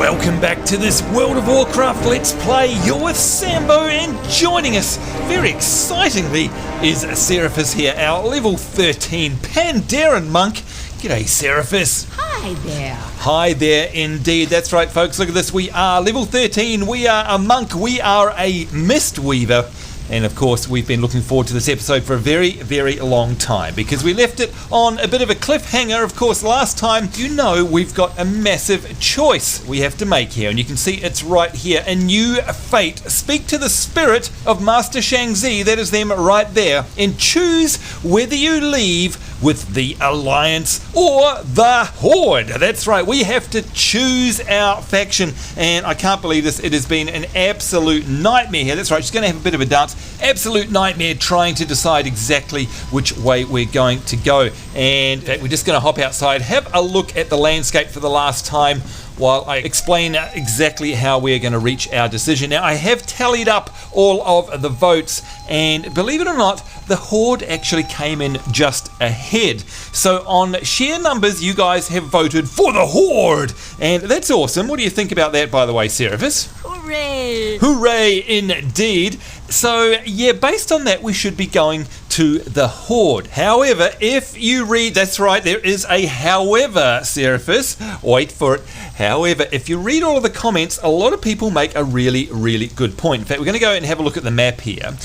Welcome back to this World of Warcraft Let's Play. You're with Sambo, and joining us, very excitingly, is Seraphis here, our level 13 Pandaren Monk. G'day, Seraphis. Hi there. Hi there, indeed. That's right, folks. Look at this. We are level 13. We are a monk. We are a mist weaver. And of course, we've been looking forward to this episode for a very, very long time because we left it on a bit of a cliffhanger. Of course, last time, you know, we've got a massive choice we have to make here. And you can see it's right here. A new fate. Speak to the spirit of Master Shangzi, that is them right there, and choose whether you leave with the Alliance or the Horde. That's right, we have to choose our faction, and I can't believe this. It has been an absolute nightmare here. That's right, she's going to have a bit of a dance. Absolute nightmare trying to decide exactly which way we're going to go. And we're just going to hop outside, have a look at the landscape for the last time while I explain exactly how we're going to reach our decision. Now, I have tallied up all of the votes, and believe it or not, the Horde actually came in just ahead. So on sheer numbers, you guys have voted for the Horde, and that's awesome. What do you think about that, by the way, Seraphis? Hooray! Hooray, indeed. So, yeah, based on that, we should be going to the Horde. However, if you read, that's right, there is a however, Seraphis. Wait for it. However, if you read all of the comments, a lot of people make a really, really good point. In fact, we're going to go and have a look at the map here.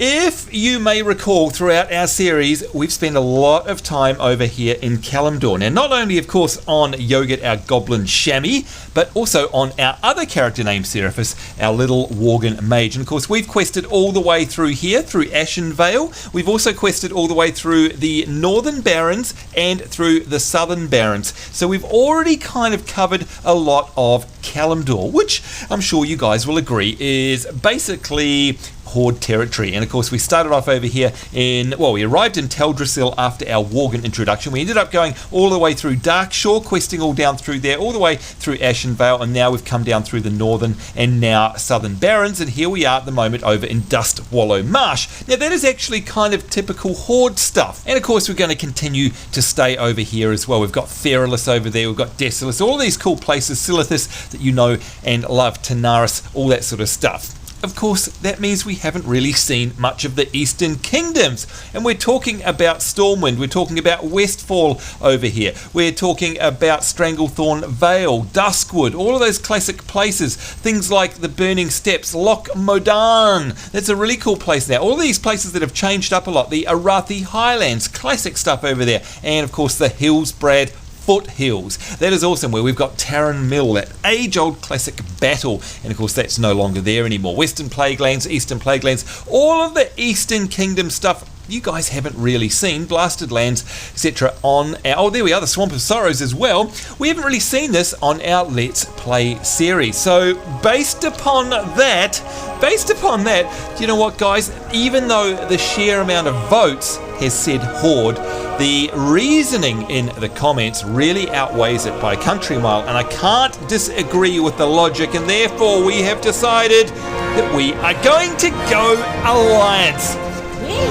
If you may recall, throughout our series, we've spent a lot of time over here in Kalimdor. Now, not only, of course, on Yogurt, our goblin chamois, but also on our other character named Seraphis, our little Worgen mage. And, of course, we've quested all the way through here, through Ashenvale. We've also quested all the way through the Northern Barrens and through the Southern Barrens. So we've already kind of covered a lot of Kalimdor, which I'm sure you guys will agree is basically Horde territory. And of course, we started off over here in, well, we arrived in Teldrassil after our Worgen introduction. We ended up going all the way through Darkshore, questing all down through there, all the way through Ashenvale, and now we've come down through the Northern and now Southern Barrens, and here we are at the moment over in Dust Wallow Marsh. Now, that is actually kind of typical Horde stuff. And of course, we're going to continue to stay over here as well. We've got Feralus over there, we've got Desolus, all these cool places, Silithus that you know and love, Tanaris, all that sort of stuff. Of course, that means we haven't really seen much of the Eastern Kingdoms. And we're talking about Stormwind, we're talking about Westfall over here, we're talking about Stranglethorn Vale, Duskwood, all of those classic places. Things like the Burning Steppes, Loch Modan, that's a really cool place now. All these places that have changed up a lot, the Arathi Highlands, classic stuff over there. And of course, the Hillsbrad Foothills. That is awesome, where we've got Tarren Mill, that age-old classic battle, and of course that's no longer there anymore. Western Plaguelands, Eastern Plaguelands, all of the Eastern Kingdom stuff you guys haven't really seen. Blasted Lands, etc. on our, oh, there we are, the Swamp of Sorrows as well. We haven't really seen this on our Let's Play series. So based upon that, you know what, guys, even though the sheer amount of votes has said Horde, the reasoning in the comments really outweighs it by a country mile, and I can't disagree with the logic, and therefore we have decided that we are going to go Alliance.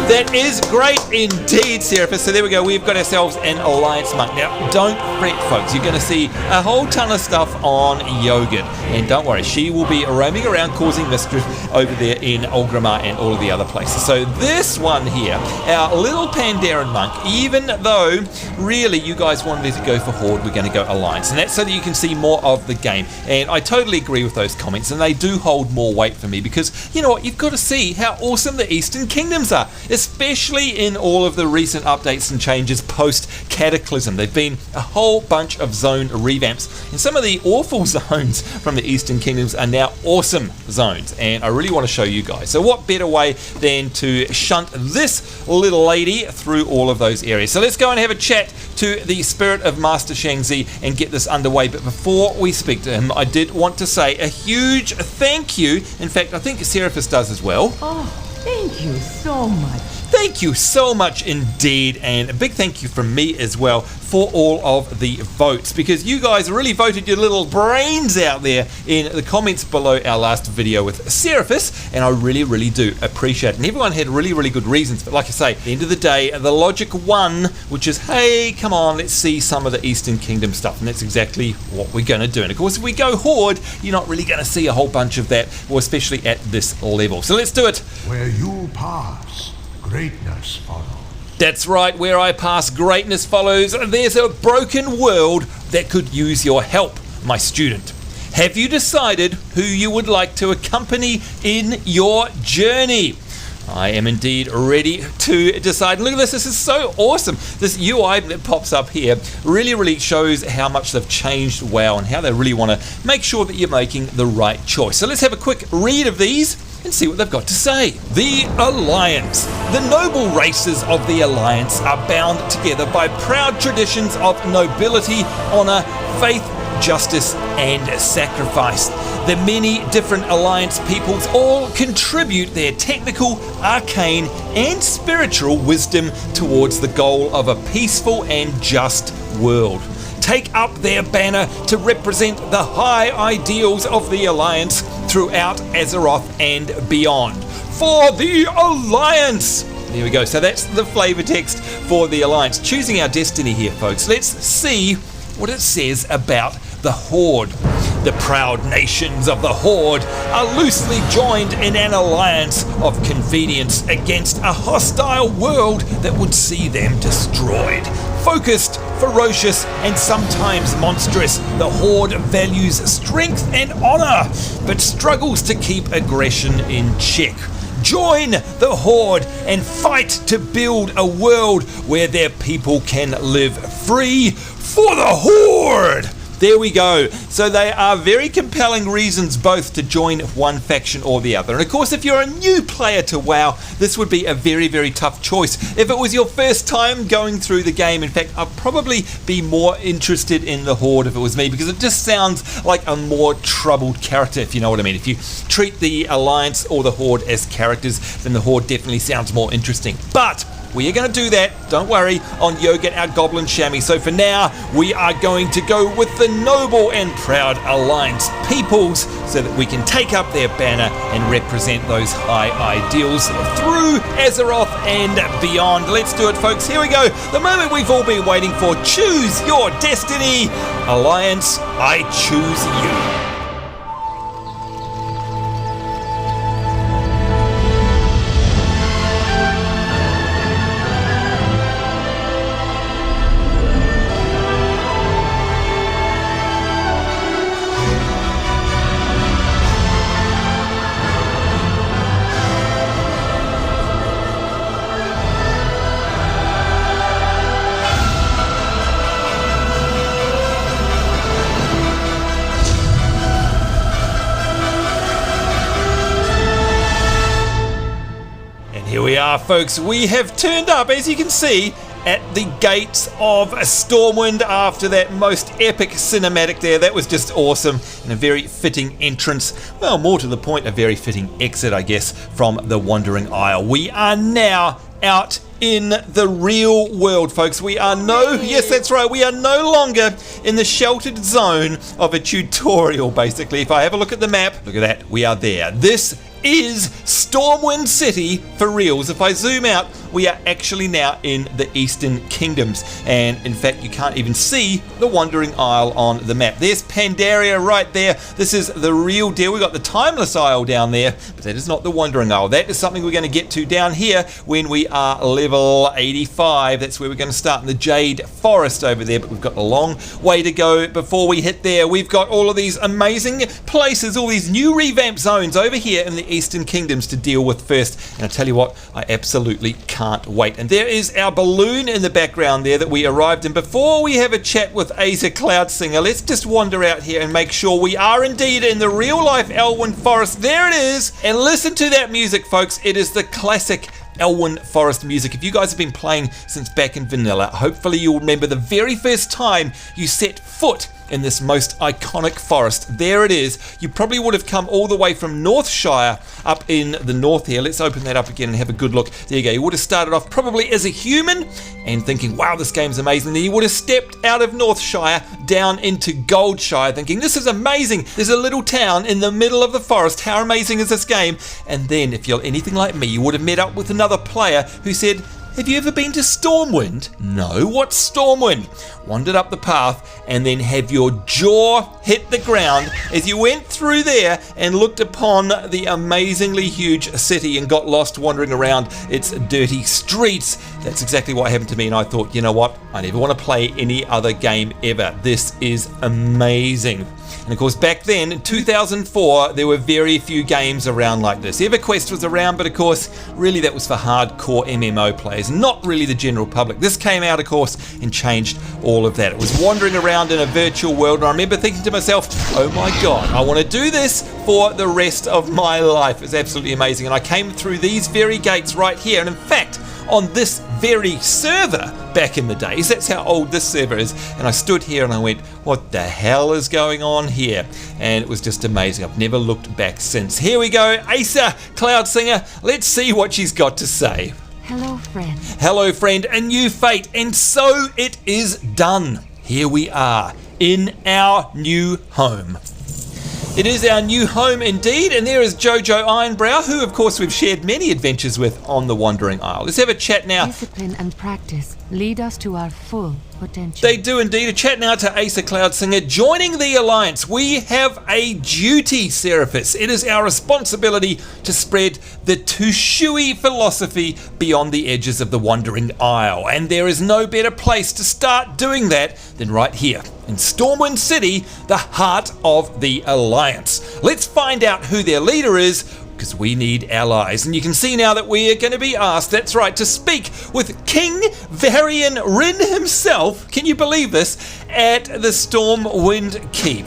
That is great indeed, Seraphis. So there we go, we've got ourselves an Alliance monk. Now, don't fret, folks. You're going to see a whole ton of stuff on Yogurt. And don't worry, she will be roaming around causing mischief over there in Ulgramar and all of the other places. So this one here, our little Pandaren monk, even though really you guys wanted to go for Horde, we're going to go Alliance. And that's so that you can see more of the game. And I totally agree with those comments, and they do hold more weight for me because, you know what, you've got to see how awesome the Eastern Kingdoms are. Especially in all of the recent updates and changes post-Cataclysm. There've been a whole bunch of zone revamps, and some of the awful zones from the Eastern Kingdoms are now awesome zones, and I really want to show you guys. So what better way than to shunt this little lady through all of those areas. So let's go and have a chat to the spirit of Master Shangzi and get this underway. But before we speak to him, I did want to say a huge thank you. In fact, I think Seraphis does as well. Oh, thank you so much. thank you so much indeed, and a big thank you from me as well for all of the votes, because you guys really voted your little brains out there in the comments below our last video with Seraphis, and I really do appreciate it. And everyone had really good reasons, but like I say, at the end of the day, the logic won, which is, hey, come on, let's see some of the Eastern Kingdom stuff, and that's exactly what we're going to do. And of course, if we go Horde, you're not really going to see a whole bunch of that, or especially at this level. So let's do it. Where you pass, greatness follows. That's right, where I pass, greatness follows. There's a broken world that could use your help, my student. Have you decided who you would like to accompany in your journey? I am indeed ready to decide. Look at this is so awesome. This UI that pops up here really shows how much they've changed WoW and how they really want to make sure that you're making the right choice. So let's have a quick read of these and see what they've got to say. The Alliance. The noble races of the Alliance are bound together by proud traditions of nobility, honor, faith, justice, and sacrifice. The many different Alliance peoples all contribute their technical, arcane, and spiritual wisdom towards the goal of a peaceful and just world. Take up their banner to represent the high ideals of the Alliance throughout Azeroth and beyond. For the Alliance! There we go. So that's the flavor text for the Alliance. Choosing our destiny here, folks. Let's see what it says about the Horde. The proud nations of the Horde are loosely joined in an alliance of convenience against a hostile world that would see them destroyed. Focused, ferocious, and sometimes monstrous, the Horde values strength and honor, but struggles to keep aggression in check. Join the Horde and fight to build a world where their people can live free for the Horde! There we go. So they are very compelling reasons both to join one faction or the other. And of course, if you're a new player to WoW, this would be a very tough choice. If it was your first time going through the game, in fact, I'd probably be more interested in the Horde if it was me, because it just sounds like a more troubled character, if you know what I mean. If you treat the Alliance or the Horde as characters, then the Horde definitely sounds more interesting. But we are going to do that, don't worry, on Yogurt, our Goblin Chamois. So for now, we are going to go with the noble and proud Alliance peoples so that we can take up their banner and represent those high ideals through Azeroth and beyond. Let's do it, folks. Here we go. The moment we've all been waiting for. Choose your destiny. Alliance, I choose you. Here we are, folks. We have turned up, as you can see, at the gates of Stormwind after that most epic cinematic there. That was just awesome, and a very fitting entrance. Well, more to the point, a very fitting exit, I guess, from the Wandering Isle. We are now out in the real world, folks. We are yes, that's right, we are no longer in the sheltered zone of a tutorial, basically. If I have a look at the map, look at that, we are there. This is Stormwind City for reals. If I zoom out, we are actually now in the Eastern Kingdoms, and in fact you can't even see the Wandering Isle on the map. There's Pandaria right there. This is the real deal. We've got the Timeless Isle down there, but that is not the Wandering Isle. That is something we're going to get to down here when we are level 85. That's where we're going to start in the Jade Forest over there, but we've got a long way to go before we hit there. We've got all of these amazing places, all these new revamped zones over here in the Eastern Kingdoms to deal with first, and I tell you what, I absolutely can't wait. And there is our balloon in the background there that we arrived in. Before we have a chat with Aza Cloudsinger, let's just wander out here and make sure we are indeed in the real life Elwynn Forest. There it is, and listen to that music, folks. It is the classic Elwynn Forest music. If you guys have been playing since back in vanilla, hopefully you'll remember the very first time you set foot in this most iconic forest. There it is. You probably would have come all the way from Northshire up in the north here. Let's open that up again and have a good look. There you go. You would have started off probably as a human and thinking, wow, this game's amazing. Then you would have stepped out of Northshire down into Goldshire thinking, this is amazing. There's a little town in the middle of the forest. How amazing is this game? And then if you're anything like me, you would have met up with another player who said, have you ever been to Stormwind? No, what's Stormwind? Wandered up the path and then have your jaw hit the ground as you went through there and looked upon the amazingly huge city and got lost wandering around its dirty streets. That's exactly what happened to me, and I thought, you know what? I never want to play any other game ever. This is amazing. And of course, back then, in 2004, there were very few games around like this. EverQuest was around, but of course, really that was for hardcore MMO players, not really the general public. This came out, of course, and changed all of that. It was wandering around in a virtual world, and I remember thinking to myself, oh my god, I want to do this for the rest of my life. It's absolutely amazing. And I came through these very gates right here, and in fact, on this very server back in the days, that's how old this server is, and I stood here and I went, what the hell is going on here? And it was just amazing. I've never looked back since. Here we go, Asa, Cloud Singer, let's see what she's got to say. Hello, friend. Hello, friend, a new fate, and so it is done. Here we are, in our new home. It is our new home indeed, and there is Jojo Ironbrow, who of course we've shared many adventures with on the Wandering Isle. Let's have a chat now. Discipline and practice lead us to our full potential. They do indeed. A chat now to Asa Cloudsinger. Joining the Alliance, we have a duty, Seraphis. It is our responsibility to spread the Tushui philosophy beyond the edges of the Wandering Isle, and there is no better place to start doing that than right here in Stormwind City, the heart of the Alliance. Let's find out who their leader is, because we need allies. And you can see now that we are going to be asked, that's right, to speak with King Varian Rin himself, can you believe this, at the Stormwind Keep.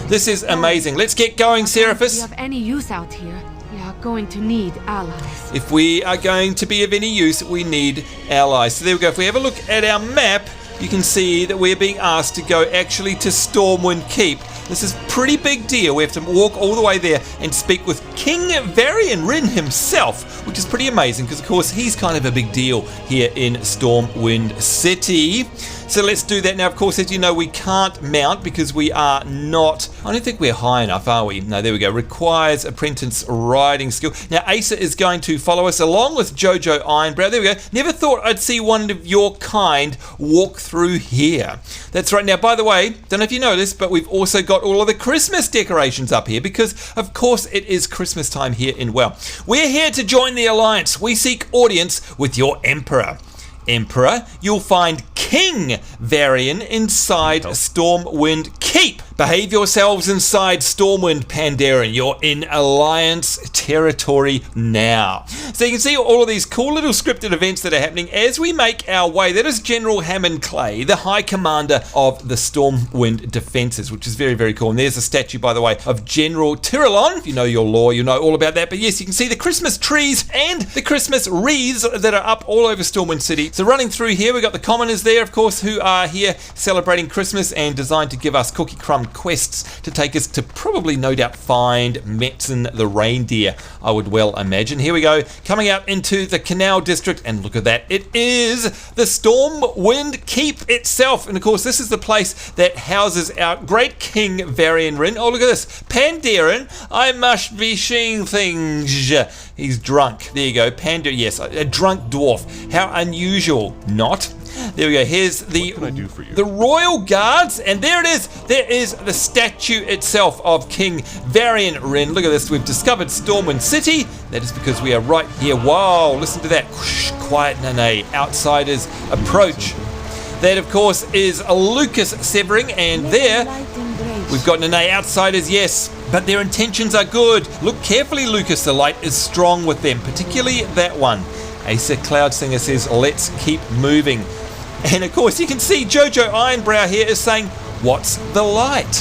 This is amazing. Let's get going, Seraphis. If we have any use out here, we are going to need allies. If we are going to be of any use, we need allies. So there we go. If we have a look at our map, you can see that we're being asked to go actually to Stormwind Keep. This is a pretty big deal. We have to walk all the way there and speak with King Varian Rin himself, which is pretty amazing because, of course, he's kind of a big deal here in Stormwind City. So let's do that now. Of course, as you know, we can't mount because we are not... I don't think we're high enough, are we? No, there we go. Requires apprentice riding skill. Now, Asa is going to follow us along with Jojo Ironbrow. There we go. Never thought I'd see one of your kind walk through here. That's right. Now, by the way, don't know if you noticed, but we've also got all of the Christmas decorations up here because, of course, it is Christmas time here in WoW. We're here to join the Alliance. We seek audience with your Emperor. Emperor, you'll find King Varian inside Stormwind Keep. Behave yourselves inside Stormwind Pandaren. You're in Alliance territory now. So you can see all of these cool little scripted events that are happening as we make our way. That is General Hammond Clay, the High Commander of the Stormwind Defences, which is very, very cool. And there's a statue, by the way, of General Tyrillon. If you know your lore, you know all about that. But yes, you can see the Christmas trees and the Christmas wreaths that are up all over Stormwind City. So running through here, we've got the commoners there, of course, who are here celebrating Christmas and designed to give us cookie crumb quests to take us to probably, no doubt, find Metzen the reindeer, I would well imagine. Here we go, coming out into the Canal District, and look at that, it is the Stormwind Keep itself. And of course, this is the place that houses our great King Varian Rin. Oh, look at this, Pandaren, I must be seeing things. He's drunk. There you go, yes, a drunk dwarf. How unusual, not? There we go. Here's the Royal Guards, and there it is. There is the statue itself of King Varian Rin. Look at this. We've discovered Stormwind City. That is because we are right here. Wow, listen to that. Whoosh, quiet Nene. Outsiders approach. That, of course, is Lucas Severing, and there we've got Nene. Outsiders, yes, but their intentions are good. Look carefully, Lucas. The light is strong with them, particularly that one. Asa Cloudsinger says, let's keep moving. And of course, you can see Jojo Ironbrow here is saying, what's the light?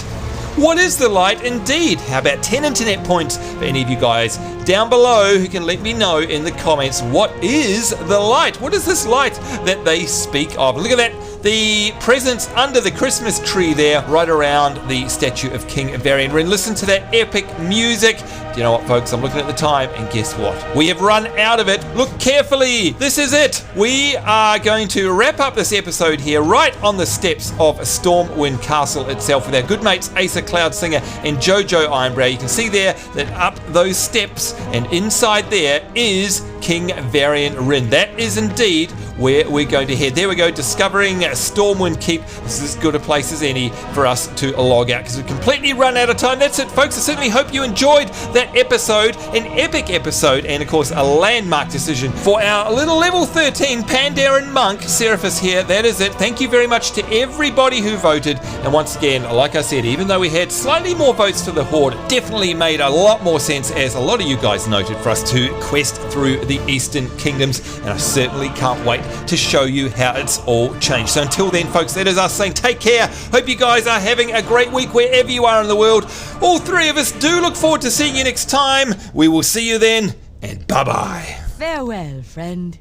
What is the light indeed? How about 10 internet points for any of you guys down below who can let me know in the comments, what is the light? What is this light that they speak of? Look at that. The presents under the Christmas tree there, right around the statue of King Varian Wrynn. Listen to that epic music. Do you know what, folks? I'm looking at the time, and guess what? We have run out of it. Look carefully. This is it. We are going to wrap up this episode here, right on the steps of Stormwind Castle itself, with our good mates Asa Cloudsinger and Jojo Ironbrow. You can see there that up those steps, and inside there is King Varian Wrynn. That is indeed where we're going to head. There we go, discovering Stormwind Keep. This is as good a place as any for us to log out, because we've completely run out of time. That's it, folks. I certainly hope you enjoyed that episode, an epic episode, and of course a landmark decision for our little level 13 Pandaren Monk, Seraphis here. That is it. Thank you very much to everybody who voted, and once again, like I said, even though we had slightly more votes for the Horde, it definitely made a lot more sense, as a lot of you guys noted, for us to quest through the Eastern Kingdoms, and I certainly can't wait to show you how it's all changed. So until then, folks, that is us saying take care. Hope you guys are having a great week wherever you are in the world. All three of us do look forward to seeing you next time. We will see you then, and bye-bye. Farewell, friend.